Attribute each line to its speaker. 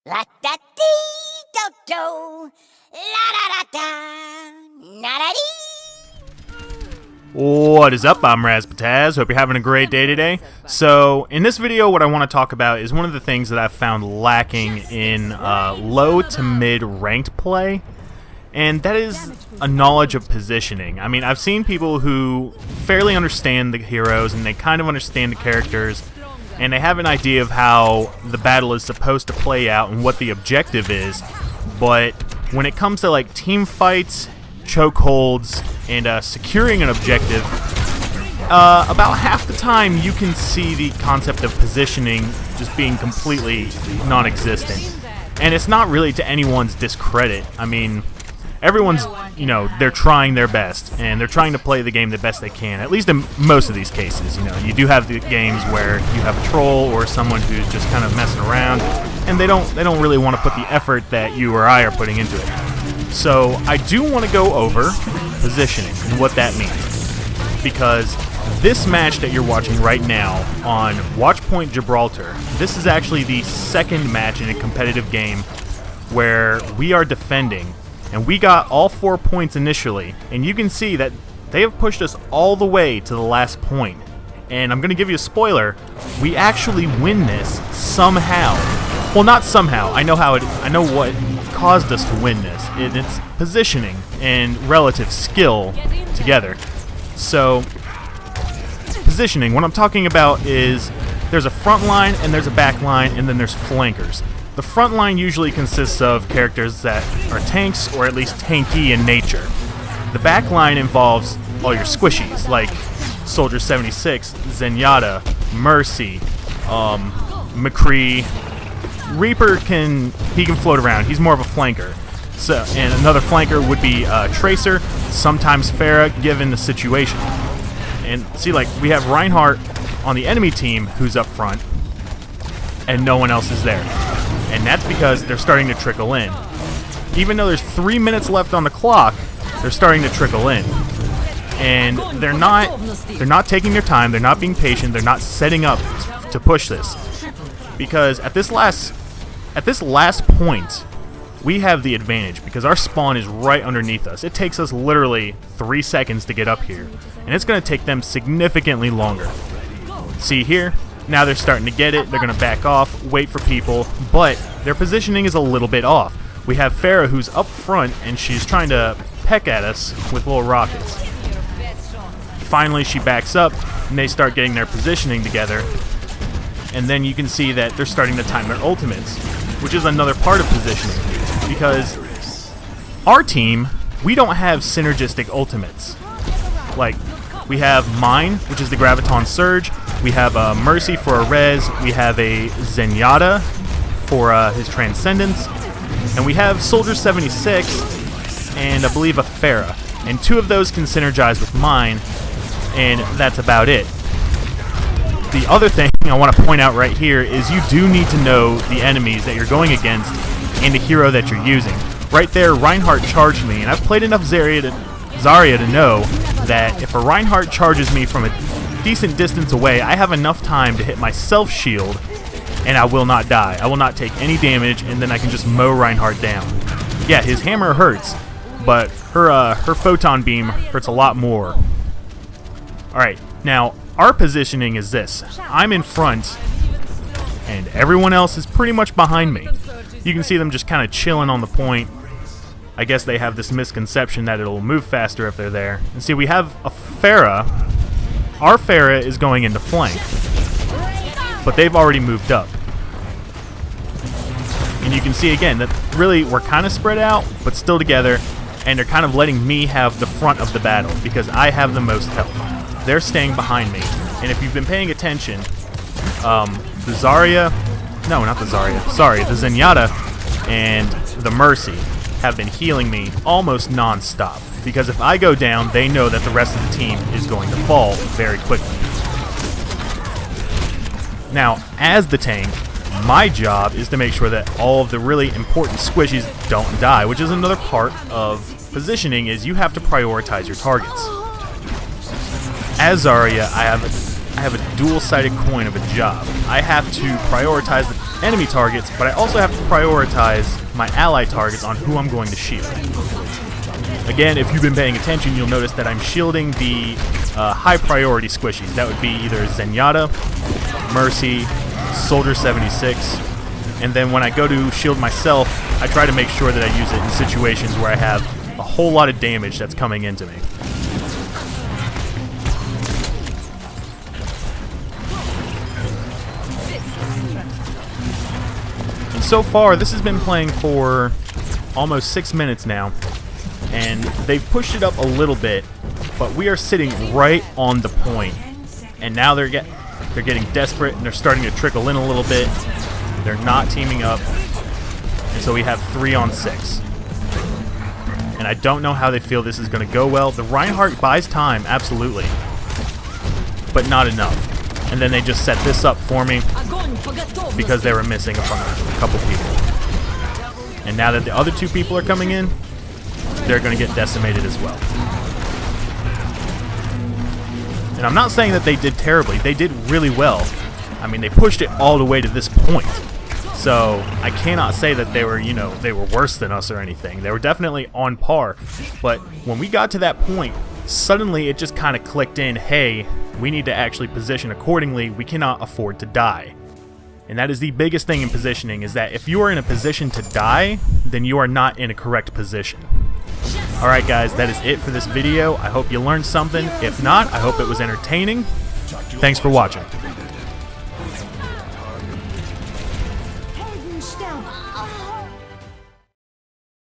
Speaker 1: La da dee do do, la da da da, na da dee.
Speaker 2: What is up? I'm Razz, Pitazz. Hope you're having a great day today. So, in this video, what I want to talk about is one of the things that I've found lacking in low to mid ranked play, and that is a knowledge of positioning. I mean, I've seen people who fairly understand the heroes and they kind of understand the characters, and they have an idea of how the battle is supposed to play out and what the objective is, but when it comes to like team fights, chokeholds, and securing an objective, about half the time you can see the concept of positioning just being completely non-existent. And it's not really to anyone's discredit. I mean, everyone's, they're trying their best, and they're trying to play the game the best they can, at least in most of these cases. You do have the games where you have a troll or someone who's just kind of messing around, and they don't really want to put the effort that you or I are putting into it. So I do want to go over positioning and what that means, because this match that you're watching right now on Watchpoint Gibraltar, this is actually the second match in a competitive game where we are defending. And we got all 4 points initially, and you can see that they have pushed us all the way to the last point. And I'm going to give you a spoiler, we actually win this somehow. Well, not somehow, I know what caused us to win this. It's positioning and relative skill together. So, positioning, what I'm talking about is there's a front line and there's a back line and then there's flankers. The front line usually consists of characters that are tanks, or at least tanky in nature. The back line involves all your squishies, like Soldier 76, Zenyatta, Mercy, McCree. Reaper can float around. He's more of a flanker. So, and another flanker would be Tracer, sometimes Pharah, given the situation. And see, like, we have Reinhardt on the enemy team who's up front, and no one else is there. And that's because they're starting to trickle in. Even though there's 3 minutes left on the clock, they're starting to trickle in. And they're not taking their time, they're not being patient, they're not setting up to push this. Because at this last point, we have the advantage because our spawn is right underneath us. It takes us literally 3 seconds to get up here, and it's going to take them significantly longer. See here? Now they're starting to get it, they're going to back off, wait for people, but their positioning is a little bit off. We have Pharah who's up front, and she's trying to peck at us with little rockets. Finally, she backs up, and they start getting their positioning together, and then you can see that they're starting to time their ultimates, which is another part of positioning, because our team, we don't have synergistic ultimates. Like, we have mine, which is the Graviton Surge. We have Mercy for a Res. We have a Zenyatta for his Transcendence. And we have Soldier 76 and I believe a Pharah. And 2 of those can synergize with mine, and that's about it. The other thing I want to point out right here is you do need to know the enemies that you're going against and the hero that you're using. Right there, Reinhardt charged me, and I've played enough Zarya to know that if a Reinhardt charges me from a decent distance away, I have enough time to hit my self-shield, and I will not die. I will not take any damage, and then I can just mow Reinhardt down. Yeah, his hammer hurts, but her photon beam hurts a lot more. Alright, now, our positioning is this. I'm in front, and everyone else is pretty much behind me. You can see them just kind of chilling on the point. I guess they have this misconception that it'll move faster if they're there. And see, we have a Pharah. Our Pharah is going into flank, but they've already moved up. And you can see again that really we're kind of spread out, but still together, and they're kind of letting me have the front of the battle because I have the most health. They're staying behind me. And if you've been paying attention, the Zenyatta and the Mercy have been healing me almost non-stop, because if I go down, they know that the rest of the team is going to fall very quickly. Now, as the tank, my job is to make sure that all of the really important squishies don't die, which is another part of positioning, is you have to prioritize your targets. As Zarya, I have a dual-sided coin of a job. I have to prioritize enemy targets, but I also have to prioritize my ally targets on who I'm going to shield. Again, if you've been paying attention, you'll notice that I'm shielding the high priority squishies. That would be either Zenyatta, Mercy, Soldier 76, and then when I go to shield myself, I try to make sure that I use it in situations where I have a whole lot of damage that's coming into me. And so far, this has been playing for almost 6 minutes now, and they've pushed it up a little bit, but we are sitting right on the point. And now they're getting desperate, and they're starting to trickle in a little bit. They're not teaming up, and so we have 3 on 6. And I don't know how they feel this is going to go well. The Reinhardt buys time, absolutely, but not enough. And then they just set this up for me because they were missing a couple people. And now that the other 2 people are coming in, they're going to get decimated as well. And I'm not saying that they did terribly. They did really well. I mean, they pushed it all the way to this point. So I cannot say that they were, they were worse than us or anything. They were definitely on par. But when we got to that point, suddenly it just kind of clicked in, hey, we need to actually position accordingly. We cannot afford to die. And that is the biggest thing in positioning, is that if you are in a position to die, then you are not in a correct position. Alright guys, that is it for this video. I hope you learned something. If not, I hope it was entertaining. Thanks for watching.